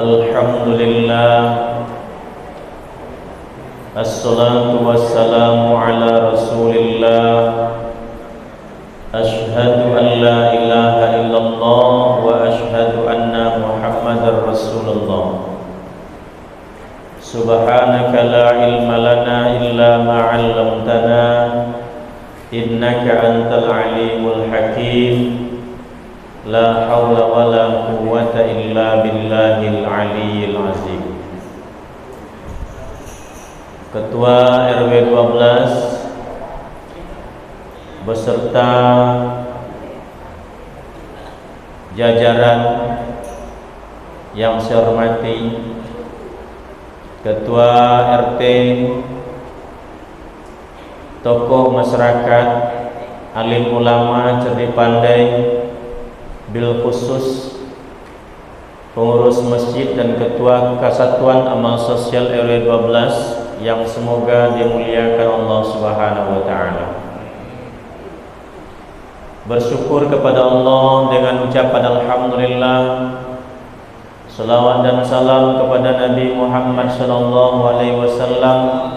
Alhamdulillah, assalatu wassalamu ala rasulillah. Ashhadu an la ilaha illallah wa ashhadu anna muhammadar rasulullah. Subhanaka la ilma lana illa ma 'allamtana, innaka antal alimul hakim. La haula wa la quwwata illa billahil aliyyil azim. Ketua RW 12 beserta jajaran yang saya hormati, Ketua RT, tokoh masyarakat, alim ulama, cerdik pandai, bil khusus pengurus masjid dan ketua Kesatuan Amal Sosial RW 12 yang semoga dimuliakan Allah Subhanahu wa taala. Bersyukur kepada Allah dengan ucapan alhamdulillah. Salawat dan salam kepada Nabi Muhammad sallallahu alaihi wasallam.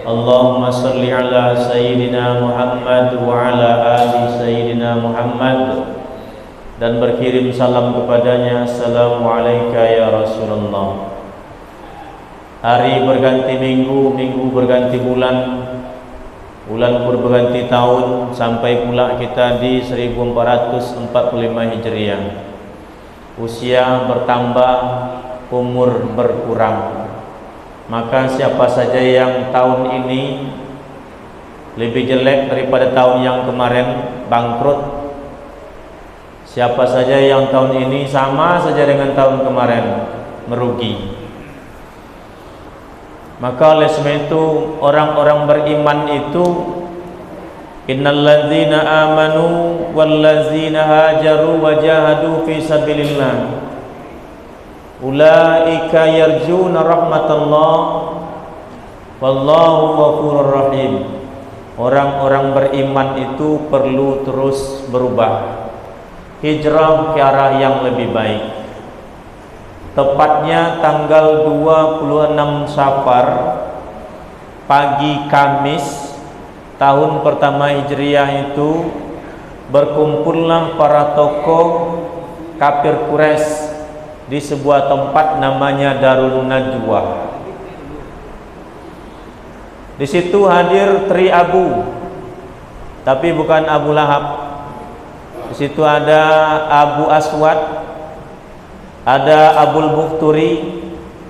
Allahumma salli ala sayyidina Muhammad wa ala ali sayyidina Muhammad, dan berkirim salam kepadanya. Assalamualaikum ya Rasulullah. Hari berganti minggu, minggu berganti bulan, bulan pun berganti tahun, sampai pula kita di 1445 Hijriah. Usia bertambah, umur berkurang. Maka siapa saja yang tahun ini lebih jelek daripada tahun yang kemarin, bangkrut. Siapa saja yang tahun ini sama saja dengan tahun kemarin, merugi. Maka oleh sebab itu orang-orang beriman itu, innal ladzina amanu wal ladzina hajaru wa jahadu fi sabilillah ulaika yarjuna rahmatallah wallahu ghafurur rahim. Orang-orang beriman itu perlu terus berubah, hijrah ke arah yang lebih baik. Tepatnya tanggal 26 Safar, pagi Kamis tahun pertama Hijriah itu, berkumpullah para tokoh kafir Quraisy di sebuah tempat namanya Darun Najwa. Di situ hadir Tri Abu, tapi bukan Abu Lahab. Di situ ada Abu Aswad, ada Abul Bukhturi,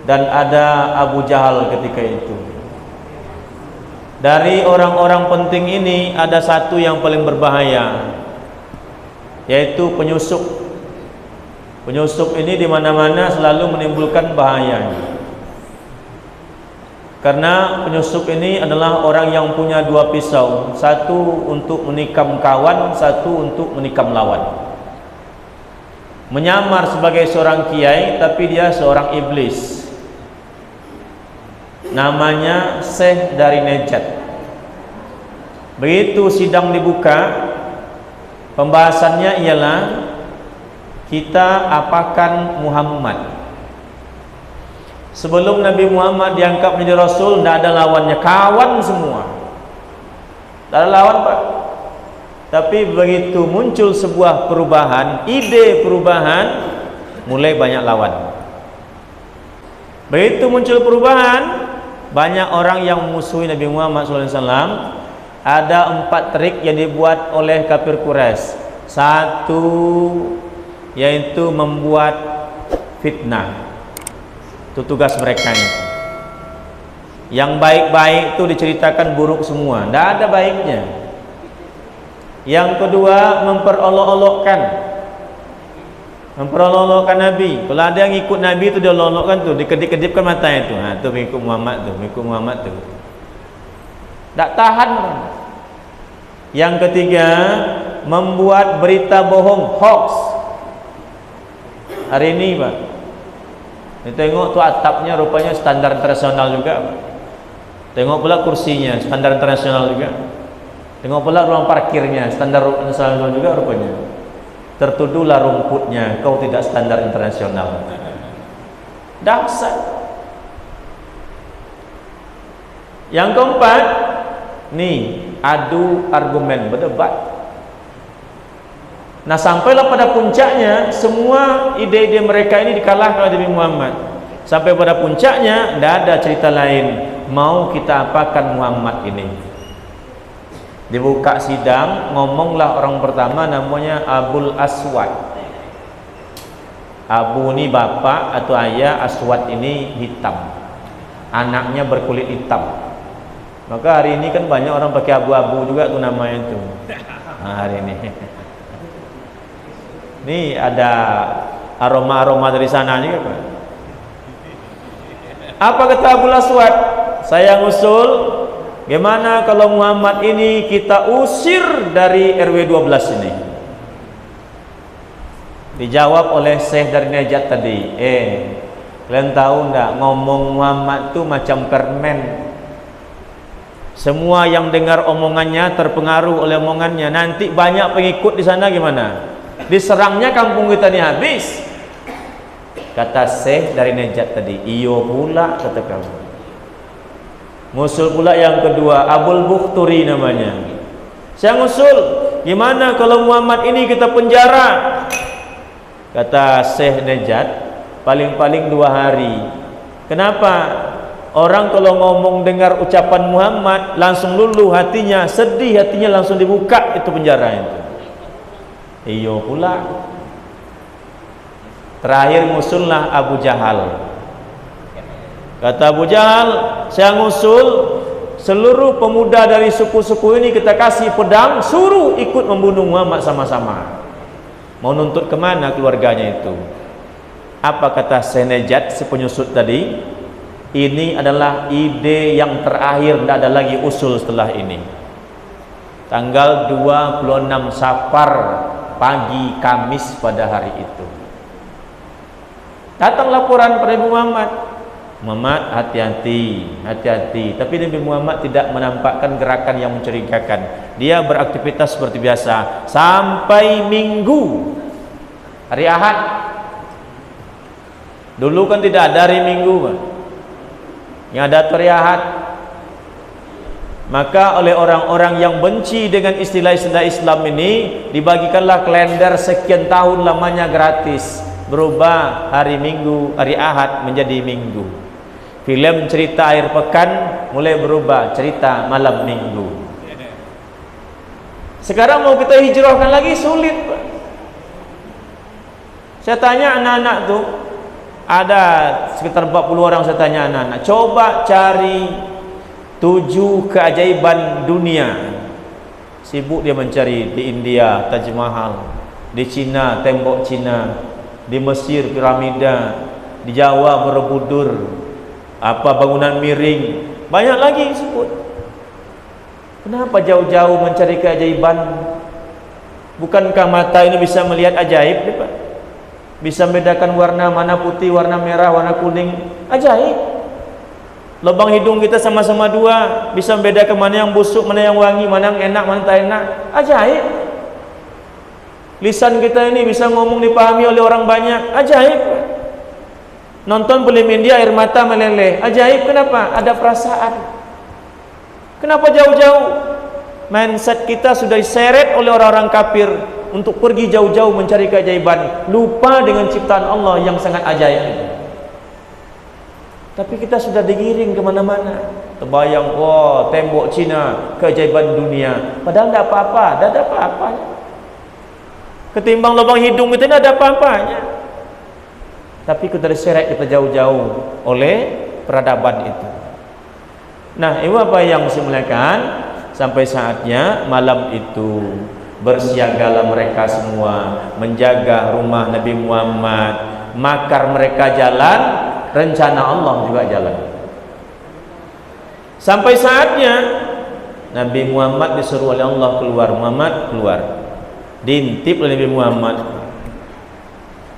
dan ada Abu Jahal ketika itu. Dari orang-orang penting ini ada satu yang paling berbahaya, yaitu penyusup. Penyusup ini di mana-mana selalu menimbulkan bahaya. Karena penyusup ini adalah orang yang punya dua pisau, satu untuk menikam kawan, satu untuk menikam lawan. Menyamar sebagai seorang kiai, tapi dia seorang iblis. Namanya Syekh dari Nejat. Begitu sidang dibuka, pembahasannya ialah kita apakan Muhammad. Sebelum Nabi Muhammad diangkat menjadi Rasul, tidak ada lawannya, kawan semua. Tidak ada lawan, Pak. Tapi begitu muncul sebuah perubahan, ide perubahan, mulai banyak lawan. Begitu muncul perubahan, banyak orang yang memusuhi Nabi Muhammad SAW. Ada 4 trik yang dibuat oleh kafir Quraisy. Satu, yaitu membuat fitnah. Itu tugas mereka ini. Yang baik-baik itu diceritakan buruk semua, tidak ada baiknya. Yang kedua, memperolok-olokkan Nabi. Kalau ada yang ikut Nabi itu dia olok-olokkan tuh, dikedip-kedipkan matanya itu. Nah, itu mengikut Muhammad tuh. Tak tahan. Yang ketiga, membuat berita bohong, hoax. Hari ini, Pak, kita tengok tuh atapnya rupanya standar internasional juga, Pak. Tengok pula kursinya standar internasional juga. Tengok pula ruang parkirnya standar internasional juga rupanya. Tertuduhlah rumputnya, kau tidak standar internasional. Dahsyat. Yang keempat, nih adu argumen, berdebat. Nah, sampailah pada puncaknya semua ide-ide mereka ini dikalahkan oleh Nabi Muhammad. Sampai pada puncaknya tidak ada cerita lain, mau kita apakan Muhammad ini. Dibuka sidang, ngomonglah orang pertama namanya Abul Aswad. Abu ini bapak atau ayah, Aswad ini hitam, anaknya berkulit hitam. Maka hari ini kan banyak orang pakai abu-abu juga tuh namanya itu. Nah, hari ini nih ada aroma-aroma dari sana juga Pak. Apa kata Abul Aswad? Saya ngusul, gimana kalau Muhammad ini kita usir dari RW 12 ini? Dijawab oleh Syekh dari Najat tadi, kalian tahu enggak, ngomong Muhammad tuh macam permen. Semua yang dengar omongannya terpengaruh oleh omongannya. Nanti banyak pengikut di sana gimana? Diserangnya kampung kita ini habis. Kata Syekh dari Najat tadi, iyo pula kata kamu. Ngusul pula yang kedua, Abul Bukhturi namanya. Saya ngusul, gimana kalau Muhammad ini kita penjara? Kata Syekh Najat, paling-paling 2 hari. Kenapa? Orang kalau ngomong dengar ucapan Muhammad langsung luluh hatinya, sedih hatinya, langsung dibuka itu penjara itu. Iyo pula. Terakhir ngusullah Abu Jahal. Kata Abu Jahal, saya ngusul seluruh pemuda dari suku-suku ini kita kasih pedang, suruh ikut membunuh Muhammad sama-sama. Mau nuntut kemana keluarganya itu? Apa kata Senejat si penyusut tadi? Ini adalah ide yang terakhir, tidak ada lagi usul setelah ini. Tanggal 26 Safar pagi Kamis pada hari itu datang laporan pada Nabi Muhammad. Muhammad, hati-hati, hati-hati. Tapi Nabi Muhammad tidak menampakkan gerakan yang mencurigakan. Dia beraktivitas seperti biasa sampai Minggu, hari Ahad. Dulu kan tidak ada hari Minggu, Pak. Yang ada hari Ahad. Maka oleh orang-orang yang benci dengan istilah-istilah Islam ini, dibagikanlah kalender sekian tahun lamanya gratis. Berubah hari Minggu, hari Ahad menjadi Minggu. Film cerita akhir pekan mulai berubah cerita malam Minggu. Sekarang mau kita hijrahkan lagi sulit, Pak. Saya tanya anak-anak tuh, ada sekitar 40 orang saya tanya anak-anak, coba cari 7 keajaiban dunia. Sibuk dia mencari di India Taj Mahal, di Cina tembok Cina, di Mesir piramida, di Jawa Borobudur, apa bangunan miring, banyak lagi disebut. Kenapa jauh-jauh mencari keajaiban? Bukankah mata ini bisa melihat ajaib, Pak? Bisa membedakan warna mana putih, warna merah, warna kuning, ajaib. Lubang hidung kita sama-sama 2, bisa membedakan mana yang busuk, mana yang wangi, mana yang enak, mana tak enak, ajaib. Lisan kita ini bisa ngomong dipahami oleh orang banyak, ajaib. Nonton film India air mata meleleh, ajaib. Kenapa? Ada perasaan. Kenapa jauh-jauh? Mindset kita sudah diseret oleh orang-orang kafir untuk pergi jauh-jauh mencari keajaiban, lupa dengan ciptaan Allah yang sangat ajaib. Tapi kita sudah digiring kemana-mana. Terbayang, oh tembok Cina, keajaiban dunia. Padahal tidak apa-apa, tidak ada apa-apanya. Ketimbang lubang hidung kita tidak ada apa-apanya. Tapi kita diseret kita jauh-jauh oleh peradaban itu. Nah, ibu apa yang dimuliakan, sampai saatnya malam itu bersiagalah mereka semua menjaga rumah Nabi Muhammad. Makar mereka jalan, rencana Allah juga jalan. Sampai saatnya Nabi Muhammad disuruh oleh Allah keluar. Muhammad keluar, diintip oleh Nabi Muhammad.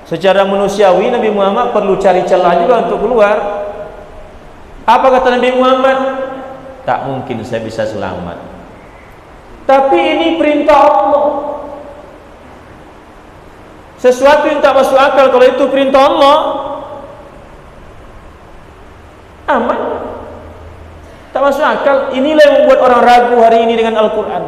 Secara manusiawi Nabi Muhammad perlu cari celah juga untuk keluar. Apa kata Nabi Muhammad? Tak mungkin saya bisa selamat. Tapi ini perintah Allah. Sesuatu yang tak masuk akal kalau itu perintah Allah. masuk akal. Inilah yang membuat orang ragu hari ini dengan Al-Quran.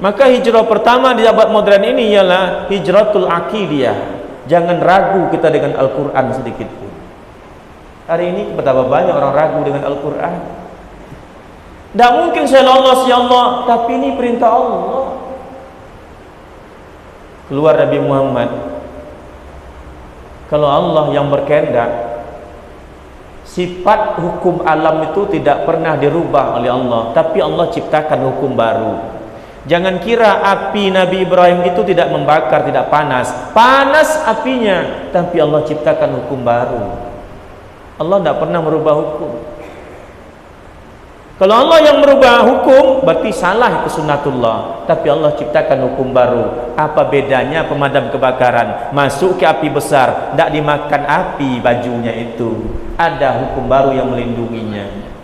Maka hijrah pertama di abad modern ini ialah hijratul aqidiyah. Jangan ragu kita dengan Al-Quran sedikit pun. Hari ini betapa banyak orang ragu dengan Al-Quran. Tidak mungkin saya lolos ya Allah, tapi ini perintah Allah. Keluar Nabi Muhammad. Kalau Allah yang berkehendak, sifat hukum alam itu tidak pernah dirubah oleh Allah, tapi Allah ciptakan hukum baru. Jangan kira api Nabi Ibrahim itu tidak membakar, tidak panas. Panas apinya, tapi Allah ciptakan hukum baru. Allah tidak pernah merubah hukum. Kalau Allah yang merubah hukum, berarti salah itu sunnatullah. Tapi Allah ciptakan hukum baru. Apa bedanya pemadam kebakaran? Masuk ke api besar, tidak dimakan api bajunya itu. Ada hukum baru yang melindunginya.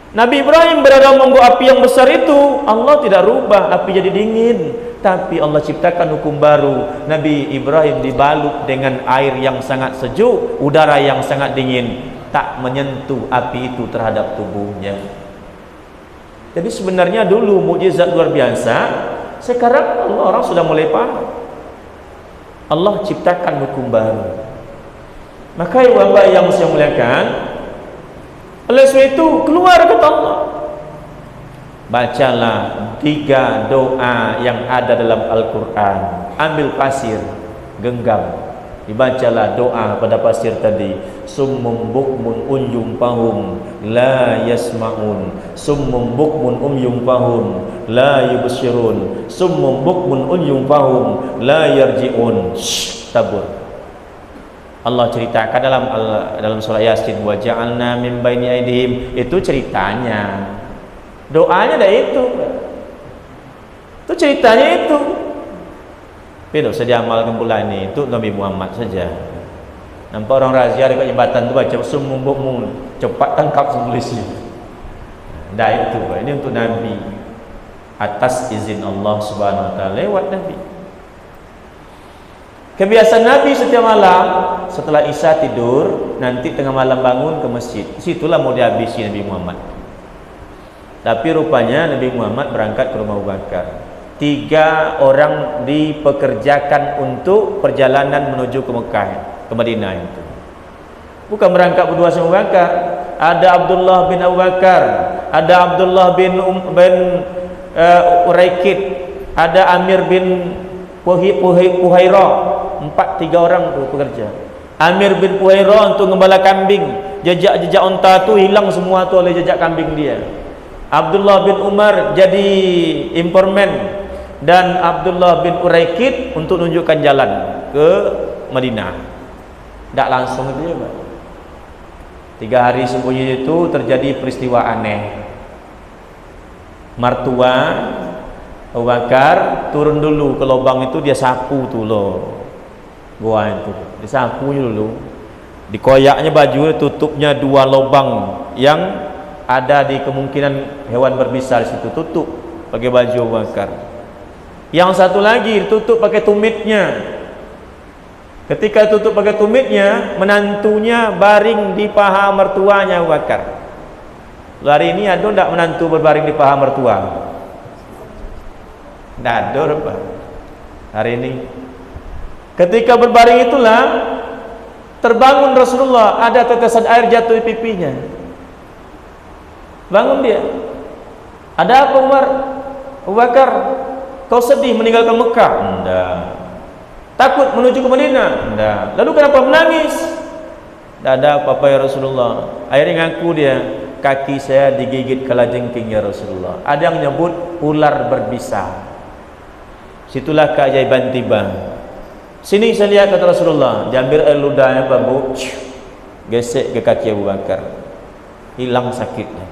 Nabi Ibrahim berada menunggu api yang besar itu, Allah tidak rubah api jadi dingin. Tapi Allah ciptakan hukum baru. Nabi Ibrahim dibalut dengan air yang sangat sejuk, udara yang sangat dingin. Tak menyentuh api itu terhadap tubuhnya. Jadi sebenarnya dulu mukjizat luar biasa. Sekarang orang sudah mulai paham. Allah ciptakan hukum baru. Maka hamba yang saya muliakan, oleh sebab itu keluar kata Allah, bacalah 3 doa yang ada dalam Al-Quran. Ambil pasir, genggam, dibacalah doa pada pasir tadi. Summum bukmun unyum pahum la yasma'un, summum bukmun umyum pahum la yubsirun, summum bukmun unyum pahum la yarji'un. Tabur. Allah ceritakan dalam surah Yasin, wa ja'alna min baini aydihim. Itu ceritanya. Doanya dah itu. Itu ceritanya itu. Tidak usah diamalkan pula ini. Itu Nabi Muhammad saja. Nampak orang razia dekat jembatan tu baca summum bukmun, cepat tangkap polisi. Dah itu. Ini untuk Nabi. Atas izin Allah Subhanahu wa taala lewat Nabi. Kebiasaan Nabi setiap malam setelah Isya tidur, nanti tengah malam bangun ke masjid. Situlah mau dihabisi Nabi Muhammad. Tapi rupanya Nabi Muhammad berangkat ke rumah Abu Bakar. 3 orang dipekerjakan untuk perjalanan menuju ke Mekah, ke Madinah itu. Bukan berangkat berdua sama Abu Bakar. Ada Abdullah bin Abu Bakar, ada Abdullah bin Uraikid, ada Amir bin Puhairah. 3 orang tu pekerja. Amir bin Puhairah untuk gembala kambing. Jejak-jejak unta tu hilang semua tu oleh jejak kambing dia. Abdullah bin Umar jadi informan, dan Abdullah bin Uraikid untuk menunjukkan jalan ke Madinah. Tak langsung itu ya, Pak. 3 hari sembunyi itu terjadi peristiwa aneh. Mertua Abu Bakar turun dulu ke lubang itu, dia sapu tu loh. Gua itu disapunya dulu, dikoyaknya baju, tutupnya 2 lubang yang ada di kemungkinan hewan berbisa di situ, tutup pakai baju Abu Bakar. Yang satu lagi tutup pakai tumitnya. Ketika tutup pakai tumitnya, menantunya baring di paha mertuanya Abu Bakar. Hari ini ada tak menantu berbaring di paha mertua? Tak ada apa hari ini. Ketika berbaring itulah terbangun Rasulullah, ada tetesan air jatuh di pipinya. Bangun dia. Ada apa Umar? Abu Bakar, kau sedih meninggalkan Mekah? Enggak. Takut menuju ke Madinah? Enggak. Lalu kenapa menangis? Tidak ada apa-apa ya Rasulullah. Akhirnya ngaku dia, kaki saya digigit kalajengking ya Rasulullah. Ada yang menyebut ular berbisa. Situlah keajaiban tiba. Sini saya lihat kata Rasulullah, diambil air ludahnya bambu, gesek ke kaki Abu Bakar, hilang sakitnya.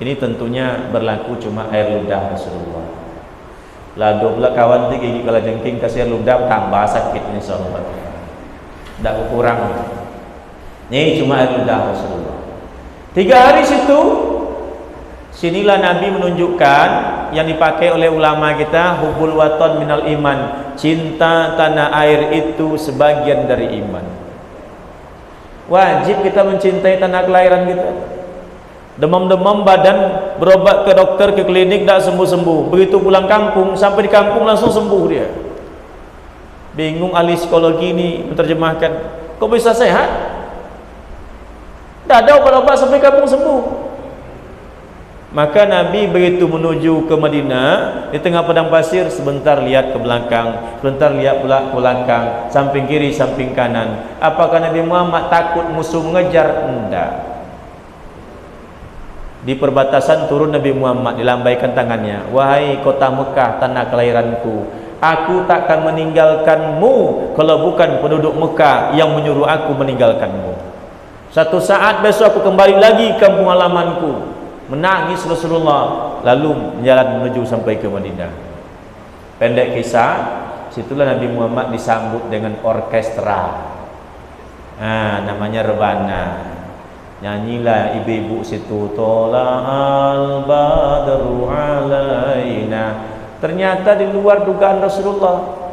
Ini tentunya berlaku cuma air ludah Rasulullah. Lalu pula kawan tu gigi kalajengking kasih air ludah, tambah sakit insyaallah. Tak kurang. Ini cuma air ludah Rasulullah. 3 hari situ, sinilah Nabi menunjukkan yang dipakai oleh ulama kita, hubbul watan minal iman. Cinta tanah air itu sebagian dari iman. Wajib kita mencintai tanah kelahiran kita. Demam-demam badan, berobat ke dokter, ke klinik, tidak sembuh-sembuh. Begitu pulang kampung, sampai di kampung langsung sembuh dia. Bingung ahli psikologi ini menerjemahkan, kok bisa sehat? Tidak ada obat-obat sampai kampung sembuh. Maka Nabi begitu menuju ke Madinah, di tengah padang pasir, sebentar lihat ke belakang, sebentar lihat pula ke belakang, samping kiri, samping kanan. Apakah Nabi Muhammad takut musuh mengejar? Tidak. Di perbatasan turun Nabi Muhammad, dilambaikan tangannya, wahai kota Mekah, tanah kelahiranku, aku takkan meninggalkanmu kalau bukan penduduk Mekah yang menyuruh aku meninggalkanmu. Satu saat besok aku kembali lagi ke kampung halamanku. Menangis Rasulullah, lalu berjalan menuju sampai ke Madinah. Pendek kisah, situlah Nabi Muhammad disambut dengan orkestra. Namanya rebana. Nyanyilah ibu-ibu situ, tola'al badru alaina. Ternyata di luar dugaan Rasulullah.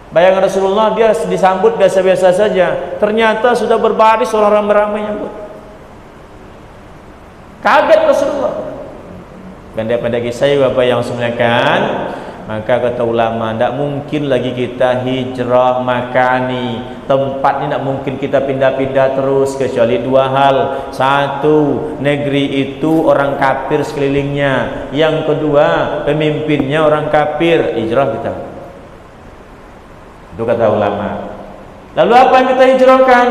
Bayangan Rasulullah, dia disambut biasa-biasa saja. Ternyata sudah berbaris orang ramai-ramai nyambut. Kaget Rasulullah. Pendek-pendek kisah Bapak yang semuakan. Maka kata ulama, tidak mungkin lagi kita hijrah makani. Tempat ini tidak mungkin kita pindah-pindah terus, kecuali dua hal. Satu, negeri itu orang kafir sekelilingnya. Yang kedua, pemimpinnya orang kafir. Hijrah kita. Itu kata ulama. Lalu apa yang kita hijrahkan?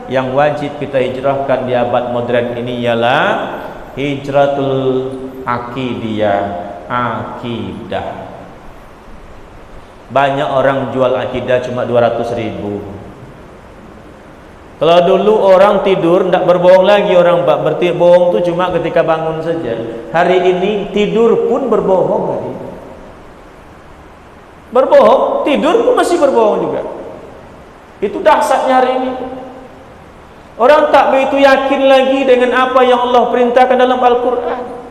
Yang wajib kita hijrahkan di abad modern ini ialah hijratul akidiyah, akidah. Banyak orang jual akidah cuma 200.000. Kalau dulu orang tidur tidak berbohong lagi, orang berbohong itu cuma ketika bangun saja. Hari ini tidur pun berbohong lagi. Berbohong, tidur pun masih berbohong juga. Itu dahsyatnya hari ini. Orang tak begitu yakin lagi dengan apa yang Allah perintahkan dalam Al-Quran.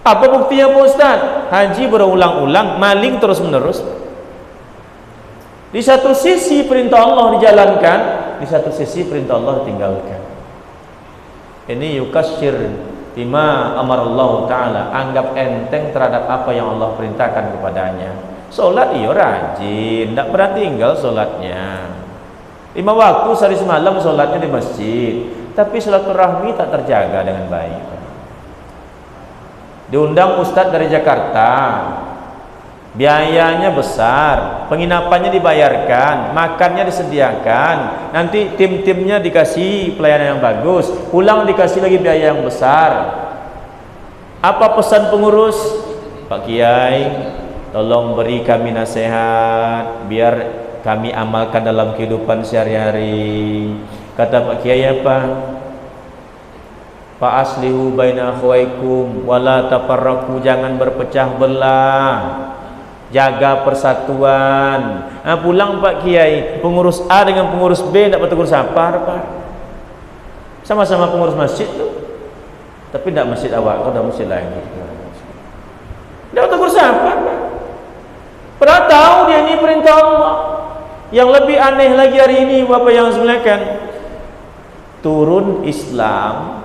Apa buktinya Pak Ustaz? Haji berulang-ulang, maling terus-menerus. Di satu sisi perintah Allah dijalankan, di satu sisi perintah Allah ditinggalkan. Ini yukasyir bima amarallahu ta'ala, anggap enteng terhadap apa yang Allah perintahkan kepadanya. Solat iya rajin, tidak pernah tinggal solatnya. 5 waktu sehari semalam solatnya di masjid, tapi silaturahmi tak terjaga dengan baik. Diundang ustadz dari Jakarta, biayanya besar, penginapannya dibayarkan, makannya disediakan, nanti tim-timnya dikasih pelayanan yang bagus, pulang dikasih lagi biaya yang besar. Apa pesan pengurus? Pak Kiai, tolong beri kami nasihat biar kami amalkan dalam kehidupan sehari-hari. Kata Pak Kiai apa? Fa aslihu baina akhwaikum wala tafarraqu, jangan berpecah belah, jaga persatuan. Pulang Pak Kiai, pengurus A dengan pengurus B tidak bertegur sapa, Pak. Sama-sama pengurus masjid tuh, tapi tidak masjid awak, udah masjid lagi. Tidak bertegur sapa, Pak. Pernah tahu dia ini perintah Allah. Yang lebih aneh lagi hari ini Bapak yang semuakan, turun Islam,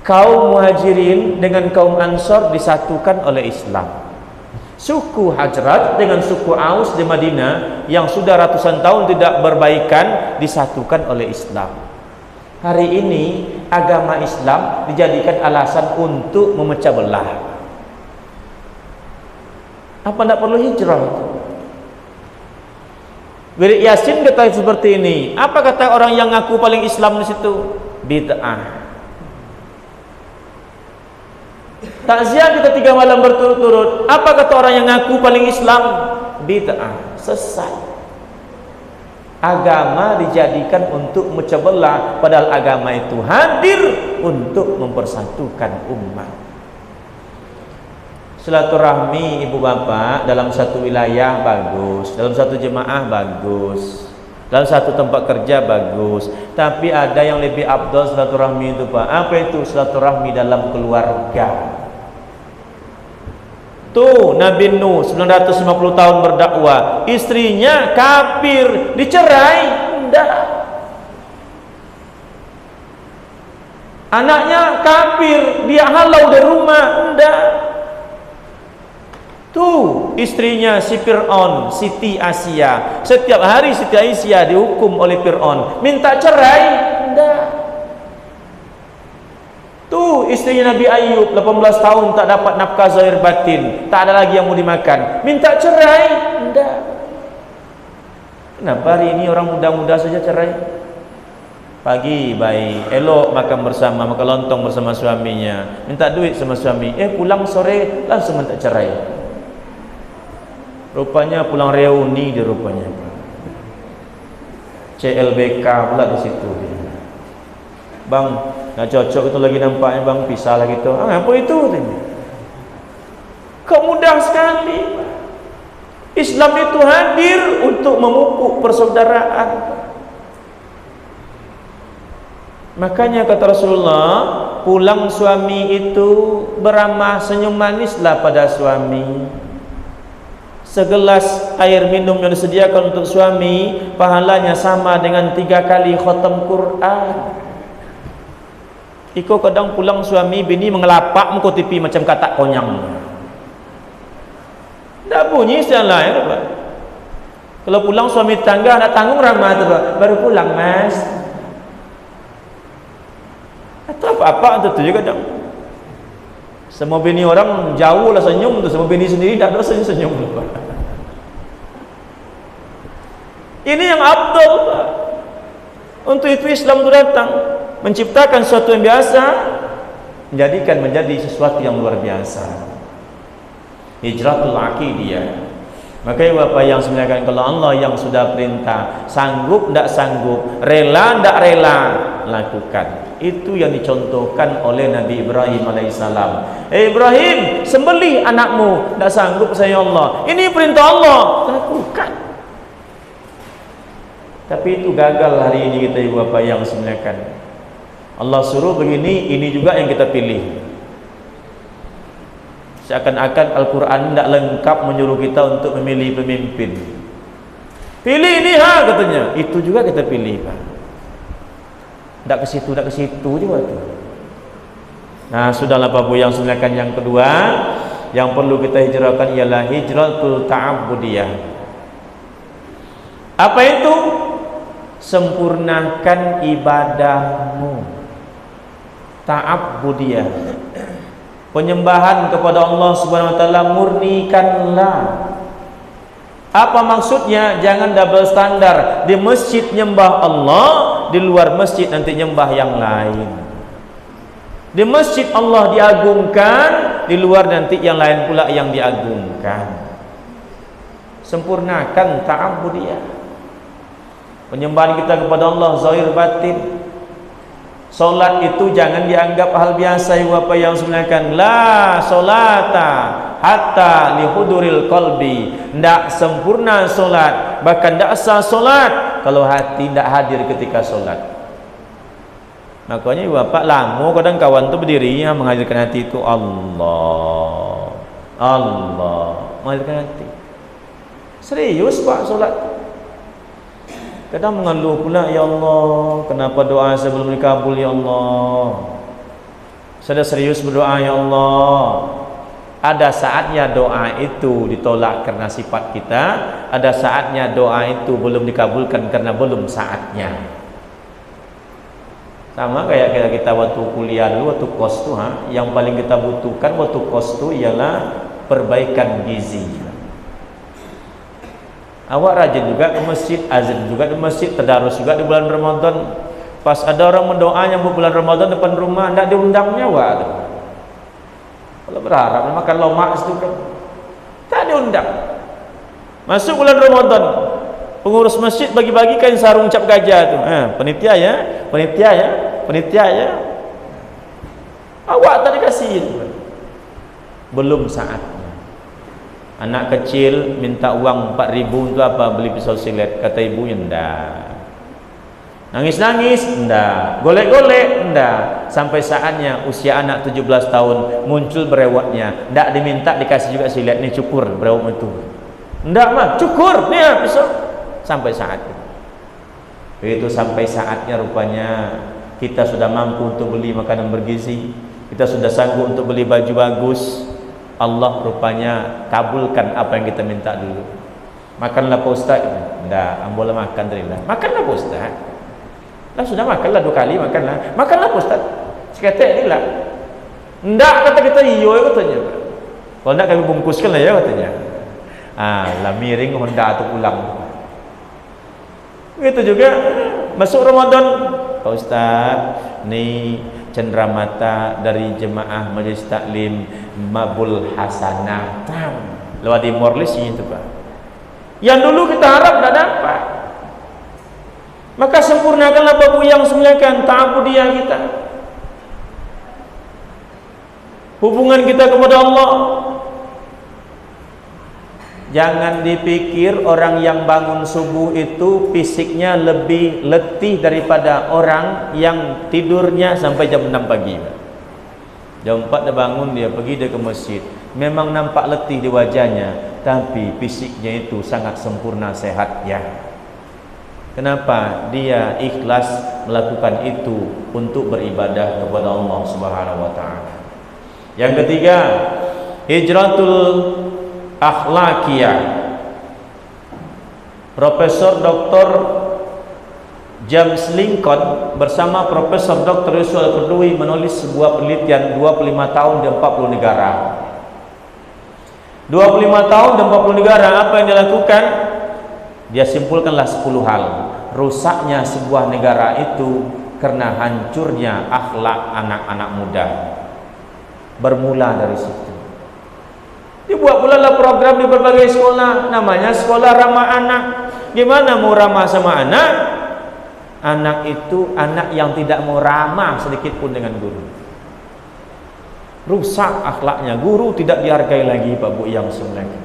kaum muhajirin dengan kaum ansor disatukan oleh Islam. Suku Hajrat dengan suku Aus di Madinah yang sudah ratusan tahun tidak berbaikan disatukan oleh Islam. Hari ini agama Islam dijadikan alasan untuk memecah belah. Apa tidak perlu hijrah itu? Wirid Yasin kata seperti ini. Apa kata orang yang ngaku paling Islam di situ? Bid'ah. Takziah kita 3 malam berturut-turut. Apa kata orang yang ngaku paling Islam? Bid'ah, sesat. Agama dijadikan untuk memecah belah, padahal agama itu hadir untuk mempersatukan umat. Silaturahmi ibu bapak dalam satu wilayah bagus, dalam satu jemaah bagus, dalam satu tempat kerja bagus, tapi ada yang lebih afdal silaturahmi itu Pak. Apa itu? Silaturahmi dalam keluarga. Tuh Nabi Nuh 950 tahun berdakwah, istrinya kafir, dicerai, enggak. Anaknya kafir, dia halau dari rumah. Enggak. Tuh istrinya si Fir'aun, Siti Asia. Setiap hari Siti Asia dihukum oleh Fir'aun, minta cerai. Enggak. Tuh istrinya Nabi Ayub 18 tahun tak dapat nafkah zahir batin, tak ada lagi yang mau dimakan, minta cerai. Enggak. Kenapa hari ini orang muda-muda saja cerai? Pagi baik, elok makan bersama, makan lontong bersama suaminya, minta duit sama suami, pulang sore langsung minta cerai. Rupanya pulang reuni dia rupanya. CLBK pula di situ dia. Bang, nggak cocok itu lagi nampaknya bang, pisah lah gitu. Apa itu? Kok mudah sekali. Islam itu hadir untuk memupuk persaudaraan. Makanya kata Rasulullah, pulang suami itu beramah senyum manislah pada suami. Segelas air minum yang disediakan untuk suami, pahalanya sama dengan 3 kali khatam Quran. Iko kadang pulang suami, bini mengelapak muka TV macam katak konyang. Tak bunyi istilah lain apa? Kalau pulang suami tangga nak tanggung ramah tu, baru pulang mas. Atau apa-apa tu juga kadang. Semua bini orang jauh lah senyum tu, semua bini sendiri tak ada senyum. Ini yang abdul. Untuk itu Islam itu datang menciptakan sesuatu yang biasa, menjadikan menjadi sesuatu yang luar biasa. Hijratul aqidiyah. Makanya Bapak yang sebenarnya kalau Allah yang sudah perintah, sanggup tidak sanggup, rela tidak rela, lakukan. Itu yang dicontohkan oleh Nabi Ibrahim alaihissalam. Ibrahim, sembelih anakmu. Tidak sanggup saya Allah. Ini perintah Allah, lakukan. Tapi itu gagal hari ini kita ibu bapak yang sebenarnya. Allah suruh begini, ini juga yang kita pilih. Seakan-akan Al-Quran tidak lengkap menyuruh kita untuk memilih pemimpin. Pilih ini katanya, itu juga kita pilih Pak. Tidak ke situ juga tuh. Nah sudahlah Pak Bu yang sebenarnya yang kedua yang perlu kita hijrahkan ialah hijratul ta'abbudiyah. Apa itu? Sempurnakan ibadahmu. Ta'abbudiyah, penyembahan kepada Allah Subhanahu wa taala, murnikanlah. Apa maksudnya? Jangan double standar. Di masjid nyembah Allah, di luar masjid nanti nyembah yang lain. Di masjid Allah diagungkan, di luar nanti yang lain pula yang diagungkan. Sempurnakan ta'abbudiyah. Penyembahan kita kepada Allah zahir batin. Solat itu jangan dianggap hal biasa apa yang sebenarnya. La solata hatta lihuduril qalbi. Tidak sempurna solat, bahkan tidak sah solat kalau hati tidak hadir ketika solat. Makanya bapak lama kadang kawan tu berdiri menghadirkan hati itu Allah, Allah, menghadirkan hati. Serius pak solat. Kadang mengeluh pula, ya Allah, kenapa doa saya belum dikabul ya Allah. Saya dah serius berdoa ya Allah. Ada saatnya doa itu ditolak karena sifat kita, ada saatnya doa itu belum dikabulkan karena belum saatnya. Sama kayak kita waktu kuliah dulu, waktu kos tu, yang paling kita butuhkan waktu kos tu ialah perbaikan gizi. Awak rajin juga ke masjid, azan juga di masjid, tadarus juga di bulan Ramadan. Pas ada orang mendoa yang bulan Ramadan depan rumah, tidak diundangnya awak. Kalau berharap makan lomak itu kan, tak diundang. Masuk bulan Ramadan, pengurus masjid bagi-bagi kain sarung cap gajah tu. Penitia ya, penitia ya, penitia ya. Awak tak dikasih. Belum saatnya. Anak kecil minta uang 4.000 untuk apa? Beli pisau silet. Kata ibunya, enggak. Nangis-nangis, enggak. Golek-golek, enggak. Sampai saatnya usia anak 17 tahun muncul berewotnya. Enggak diminta, dikasih juga silet. Nih cukur berewot itu. Enggak mah, cukur. Nih pisau. Sampai saat itu. Begitu sampai saatnya rupanya kita sudah mampu untuk beli makanan bergizi, kita sudah sanggup untuk beli baju bagus, Allah rupanya kabulkan apa yang kita minta dulu. Makanlah Pak Ustaz. Enggak, boleh makan terilah. Makanlah Pak Ustaz. Lah sudah makanlah 2 kali, makanlah. Makanlah Pak Ustaz. Seketek ni lah. Enggak, kata kita, iyo katanya. Kalau enggak kami bungkuskan lah ya katanya. Lah miring Honda tu pulang. Begitu juga masuk Ramadan, Pak Ustaz, ni cenderamata dari jemaah Majlis Taklim Mabul Hasanah. Lewat di Morlis itu Pak. Yang dulu kita harap tidak dapat. Maka sempurnakanlah bab yang semulakan ta'budiyah kita. Hubungan kita kepada Allah. Jangan dipikir orang yang bangun subuh itu fisiknya lebih letih daripada orang yang tidurnya sampai jam 6 pagi. Jam 4 dah bangun, dia pergi ke masjid. Memang nampak letih di wajahnya, tapi fisiknya itu sangat sempurna sehatnya. Kenapa? Dia ikhlas melakukan itu untuk beribadah kepada Allah Subhanahu wa taala. Yang ketiga, hijratul akhlakiyah. Profesor Dr. James Lincoln bersama Profesor Dr. Yusuf Al-Qaradawi menulis sebuah penelitian 25 tahun di 40 negara. 25 tahun dan 40 negara, apa yang dilakukan? Dia simpulkanlah 10 hal. Rusaknya sebuah negara itu karena hancurnya akhlak anak-anak muda. Bermula dari situ. Dibuat pula lah program di berbagai sekolah, namanya sekolah ramah anak. Gimana mau ramah sama anak? Anak itu anak yang tidak mau ramah sedikit pun dengan guru. Rusak akhlaknya, guru tidak dihargai lagi Pak Bu yang sebenarnya.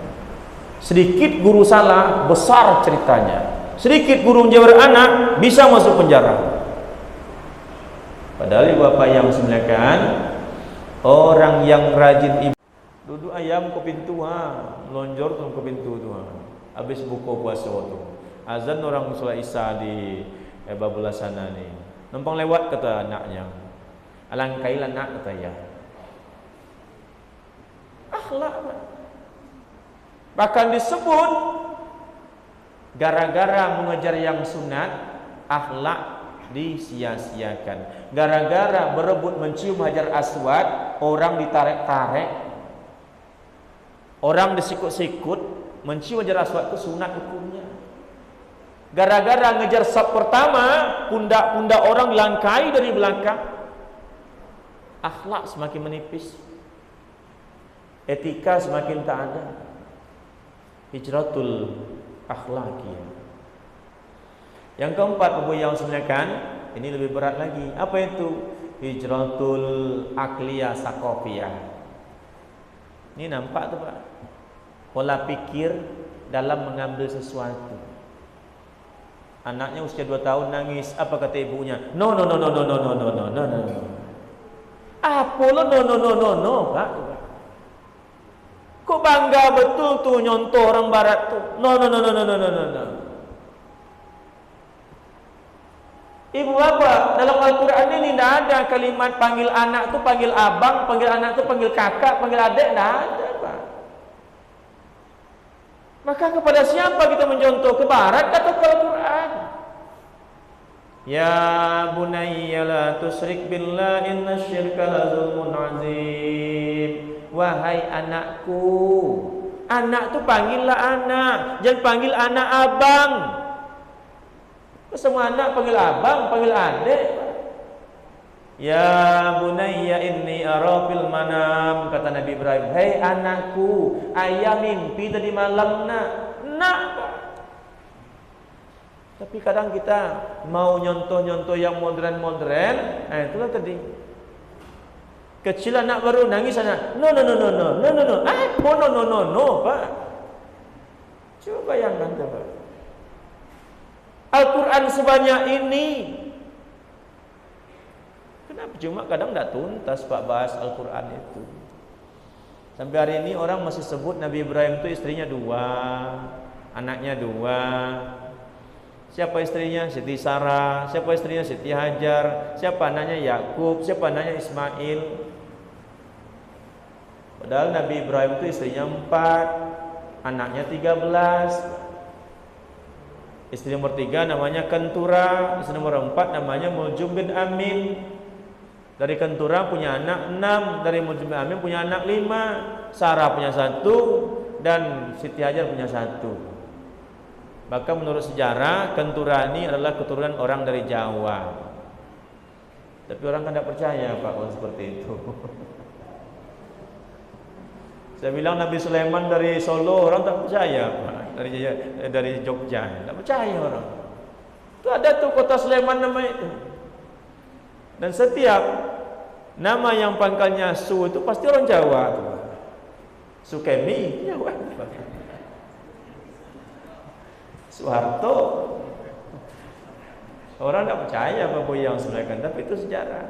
Sedikit guru salah, besar ceritanya. Sedikit guru menjawab anak, bisa masuk penjara. Padahal Bapak yang sebenarnya, orang yang rajin ibadah, duduk ayam ke pintu, melonjor ke pintu tu, habis buka puasa tu. Azan orang solat Isya di Babula sana ni. Numpang lewat kata anaknya. Alangkailah nak kata ya. Akhlak. Bahkan disebut gara-gara mengejar yang sunat, akhlak disia-siakan. Gara-gara berebut mencium Hajar Aswad, orang ditarik-tarik, orang disikut-sikut. Mencium Hajar Aswad itu sunat hukumnya. Gara-gara ngejar saf pertama, pundak-pundak orang dilangkai dari belakang. Akhlak semakin menipis, etika semakin tak ada. Hijratul akhlakiyah. Yang keempat, Bapak yang sebenarnya, ini lebih berat lagi. Apa itu? Hijratul akliyah sakofiyah. Ini nampak tu Pak, pola pikir dalam mengambil sesuatu. Anaknya usia 2 tahun nangis, apa kata ibunya? No. Apa lo no, Pak? Kok bangga betul tuh nyontoh orang barat tuh. No. Ibu bapak, dalam Al-Quran ini tidak ada kalimat panggil anak tuh panggil abang, panggil anak tuh panggil kakak, panggil adik, tidak ada Pak. Maka kepada siapa kita mencontoh? Ke barat atau ke Al-Quran? Ya bunayya la tusyrik billah inna syirka la zulmun azim. Wahai anakku, anak tu panggillah anak, jangan panggil anak abang. Semua anak panggil abang, panggil adik. Ya bunayya inni ara fil manam, kata Nabi Ibrahim, hei anakku, ayah mimpi tadi malam nak. Tapi kadang kita mau nyontoh-nyontoh yang modern, itulah tadi. Kecil anak baru nangis anak, no, Pak. Coba bayangkan Pak. Al-Quran sebanyak ini, kenapa cuma kadang tidak tuntas Pak bahas Al-Quran itu. Sampai hari ini orang masih sebut Nabi Ibrahim itu istrinya 2, anaknya 2. Siapa istrinya? Siti Sarah. Siapa istrinya? Siti Hajar. Siapa anaknya? Yakub. Siapa anaknya? Ismail. Padahal Nabi Ibrahim itu istrinya 4, anaknya 13. Istri nomor 3 namanya Kentura. Istri nomor 4 namanya Muljum bin Amin. Dari Kentura punya anak 6, dari Muljum bin Amin punya anak 5. Sarah punya 1 dan Siti Hajar punya 1. Maka menurut sejarah Kentura ini adalah keturunan orang dari Jawa. Tapi orang kan tidak percaya Pak kalau seperti itu. Saya bilang Nabi Sulaiman dari Solo, orang tak percaya Pak. Dari Jogja, tak percaya orang. Itu ada tuh kota Sulaiman nama itu. Dan setiap nama yang pangkalnya Su itu pasti orang Jawa tuh. Sukemi, Jawa. Soeharto. Orang tak percaya apa yang sebenarnya, tapi itu sejarah.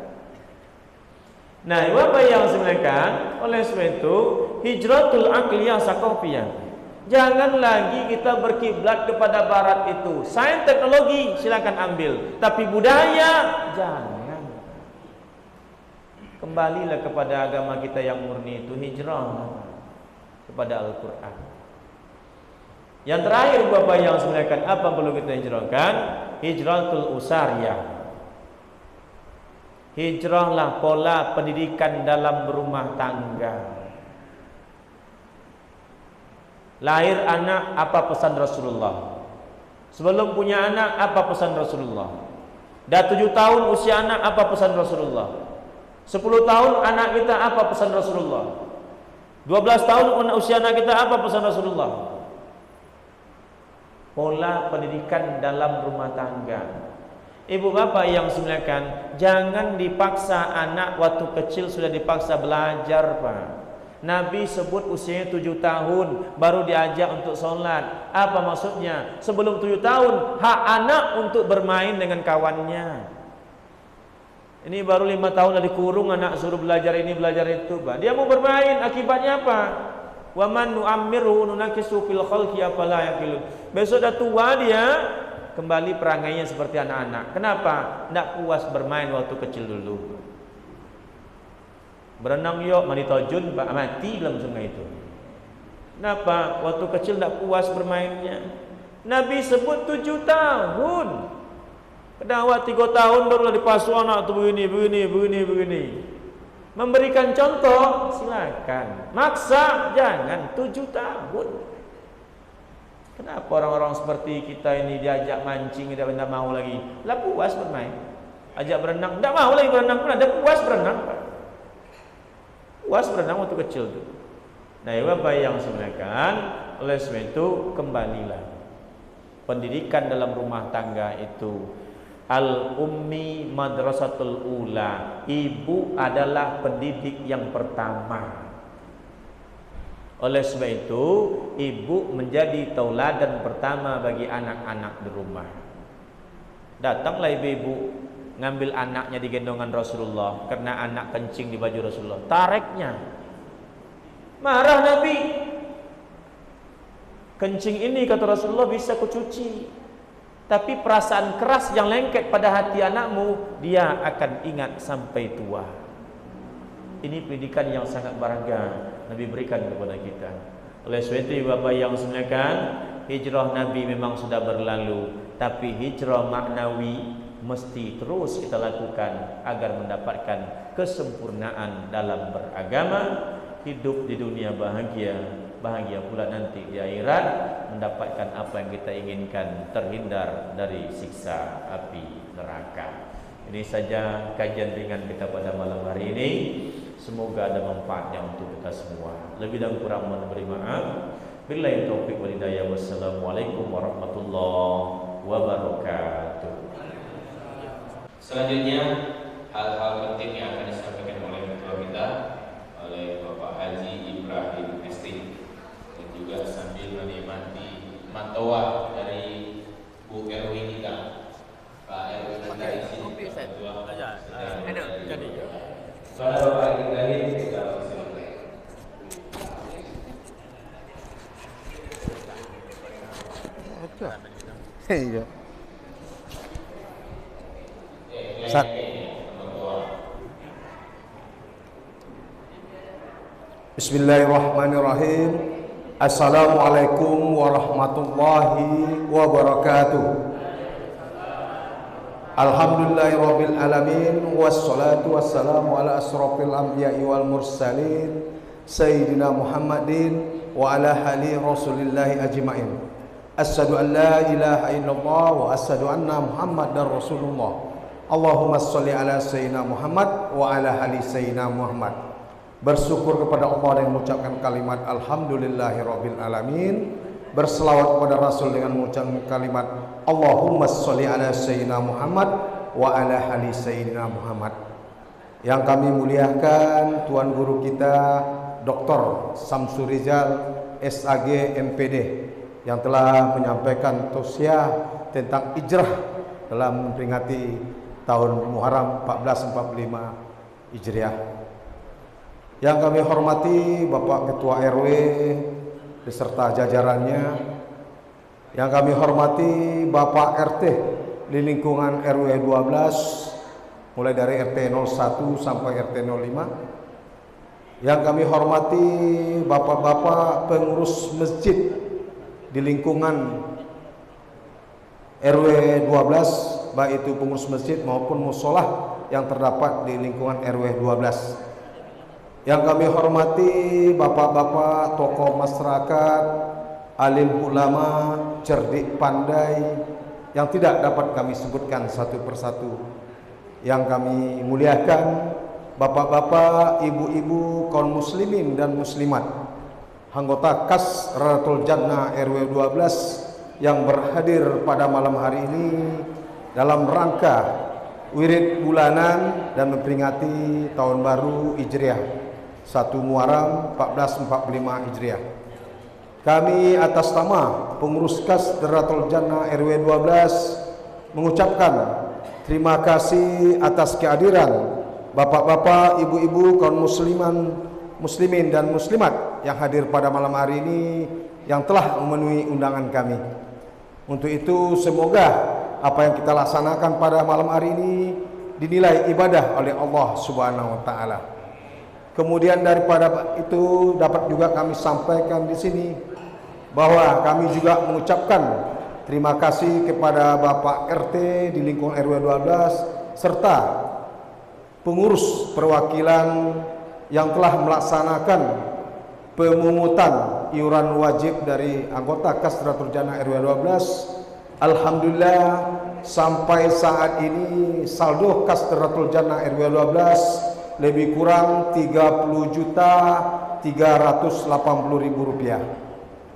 Nah, apa yang sebenarnya oleh sebab itu hijratul aqliyah saqafiyah. Jangan lagi kita berkiblat kepada barat itu. Sains teknologi silakan ambil, tapi budaya jangan. Kembalilah kepada agama kita yang murni itu, hijrah kepada Al-Qur'an. Yang terakhir Bapak yang sebenarnya apa perlu kita hijrahkan? Hijratul usariyah. Hijrahlah pola pendidikan dalam rumah tangga. Lahir anak, apa pesan Rasulullah? Sebelum punya anak, apa pesan Rasulullah? Dah 7 tahun usia anak, apa pesan Rasulullah? 10 tahun anak kita, apa pesan Rasulullah? 12 tahun usia anak kita, apa pesan Rasulullah? Pola pendidikan dalam rumah tangga. Ibu bapak yang semuakan, jangan dipaksa anak waktu kecil sudah dipaksa belajar Pak. Nabi sebut usianya 7 tahun baru diajak untuk sholat. Apa maksudnya? Sebelum 7 tahun hak anak untuk bermain dengan kawannya. Ini baru 5 tahun dah dikurung, anak suruh belajar ini belajar itu Pak. Dia mau bermain, akibatnya apa? Wa man nu'ammirhu nunakisu fil khalqi afala yaqilun. Besok dah tua dia kembali perangainya seperti anak-anak. Kenapa? Tidak puas bermain waktu kecil dulu. Berenang yuk, mandi tajun, mati dalam sungai itu. Kenapa? Waktu kecil tidak puas bermainnya. Nabi sebut 7 tahun. Kedawat 3 tahun barulah dipasuh anak tu begini. Memberikan contoh silakan. Maksa jangan. 7 tahun. Kenapa orang-orang seperti kita ini diajak mancing tidak mau lagi? Lah puas bermain. Ajak berenang, tidak mau lagi berenang pun ada puas berenang. Puas berenang waktu kecil tu. Nah, Bapak yang sebenarnya oleh sebab itu kembalilah. Pendidikan dalam rumah tangga itu al-ummi madrasatul ula. Ibu adalah pendidik yang pertama. Oleh sebab itu, ibu menjadi tauladan pertama bagi anak-anak di rumah. Datanglah ibu-ibu ngambil anaknya di gendongan Rasulullah karena anak kencing di baju Rasulullah. Tareknya. Marah Nabi. Kencing ini kata Rasulullah bisa kucuci. Tapi perasaan keras yang lengket pada hati anakmu, dia akan ingat sampai tua. Ini pendidikan yang sangat berharga Nabi berikan kepada kita. Oleh sebab itu Bapak yang semuakan, hijrah Nabi memang sudah berlalu, tapi hijrah maknawi mesti terus kita lakukan agar mendapatkan kesempurnaan dalam beragama, hidup di dunia bahagia pula nanti di akhirat, mendapatkan apa yang kita inginkan, terhindar dari siksa api neraka. Ini saja kajian ringan kita pada malam hari ini. Semoga ada manfaatnya untuk kita semua. Lebih dan kurang mohon beri maaf. Billahi taufiq wal hidayah. Wassalamualaikum warahmatullahi wabarakatuh. Selanjutnya hal-hal penting yang akan disampaikan oleh ketua kita, oleh Bapak Haji Ibrahim Esti, dan juga sambil menikmati mantauan dari Bu Erwin kita. Pak Erwin dari sini. Pada Bapak Ibrahim kita Iya. Bismillahirrahmanirrahim. Assalamualaikum warahmatullahi wabarakatuh. Alhamdulillahirabbil alamin wassalatu wassalamu ala asrofil anbiya'i wal mursalin sayyidina Muhammadin wa ala ali rasulillahi ajmain. Asyhadu an la ilaha illallah wa asyhadu anna Muhammadar Rasulullah. Allahumma sholli ala sayyidina Muhammad wa ala ali sayyidina Muhammad. Bersyukur kepada Allah dengan mengucapkan kalimat alhamdulillahirabbil alamin. Berselawat kepada Rasul dengan mengucapkan kalimat Allahumma sholli ala sayyidina Muhammad wa ala ali sayyidina Muhammad. Yang kami muliakan tuan guru kita Dr. Samsul Rizal SAG MPD yang telah menyampaikan tausiah tentang hijrah dalam memperingati tahun Muharram 1445 Hijriah. Yang kami hormati Bapak Ketua RW beserta jajarannya, yang kami hormati Bapak RT di lingkungan RW 12 mulai dari RT 01 sampai RT 05, yang kami hormati Bapak-bapak pengurus masjid di lingkungan RW 12, baik itu pengurus masjid maupun musholah yang terdapat di lingkungan RW 12. Yang kami hormati bapak-bapak tokoh masyarakat, alim ulama, cerdik pandai yang tidak dapat kami sebutkan satu persatu. Yang kami muliakan bapak-bapak, ibu-ibu, kaum muslimin dan muslimat, anggota KAS Ratul Jannah RW 12 yang berhadir pada malam hari ini dalam rangka wirid bulanan dan memperingati tahun baru Hijriah 1 Muharram 1445 Hijriah. Kami atas nama pengurus KAS Ratul Jannah RW 12 mengucapkan terima kasih atas kehadiran bapak-bapak, ibu-ibu, kaum muslimin dan muslimat yang hadir pada malam hari ini yang telah memenuhi undangan kami. Untuk itu semoga apa yang kita laksanakan pada malam hari ini dinilai ibadah oleh Allah Subhanahu wa taala. Kemudian daripada itu dapat juga kami sampaikan di sini bahwa kami juga mengucapkan terima kasih kepada Bapak RT di lingkungan RW 12 serta pengurus perwakilan yang telah melaksanakan pemungutan iuran wajib dari anggota KAS Ratul Jannah RW 12. Alhamdulillah sampai saat ini saldo KAS Ratul Jannah RW 12 lebih kurang 30.380.000 rupiah.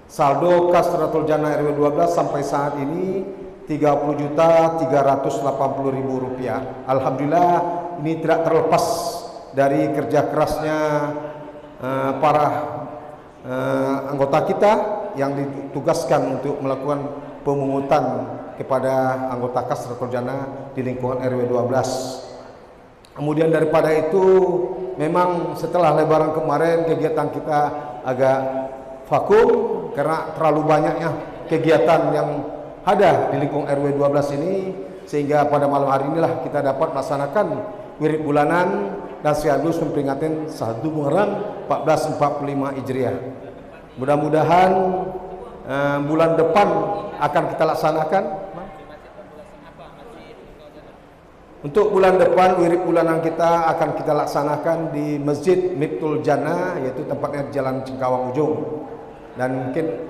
Saldo KAS Ratul Jannah RW 12 sampai saat ini 30.380.000 rupiah. Alhamdulillah ini tidak terlepas dari kerja kerasnya para anggota kita yang ditugaskan untuk melakukan pemungutan kepada anggota KAS Ratul Jannah di lingkungan RW 12. Kemudian daripada itu memang setelah lebaran kemarin kegiatan kita agak vakum karena terlalu banyaknya kegiatan yang ada di lingkungan RW 12 ini, sehingga pada malam hari inilah kita dapat melaksanakan wirid bulanan dan sekaligus memperingati 1 Muharram 1445 Hijriah. Mudah-mudahan bulan depan akan kita laksanakan. Untuk bulan depan wirid bulanan kita akan kita laksanakan di Masjid Miftul Jannah, yaitu tempatnya Jalan Cengkawang Ujung, dan mungkin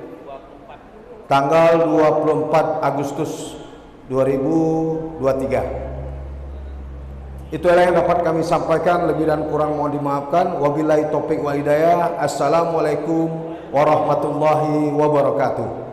tanggal 24 Agustus 2023. Itulah yang dapat kami sampaikan, lebih dan kurang mohon dimaafkan. Wabillahi taufik wal hidayah. Assalamualaikum warahmatullahi wabarakatuh.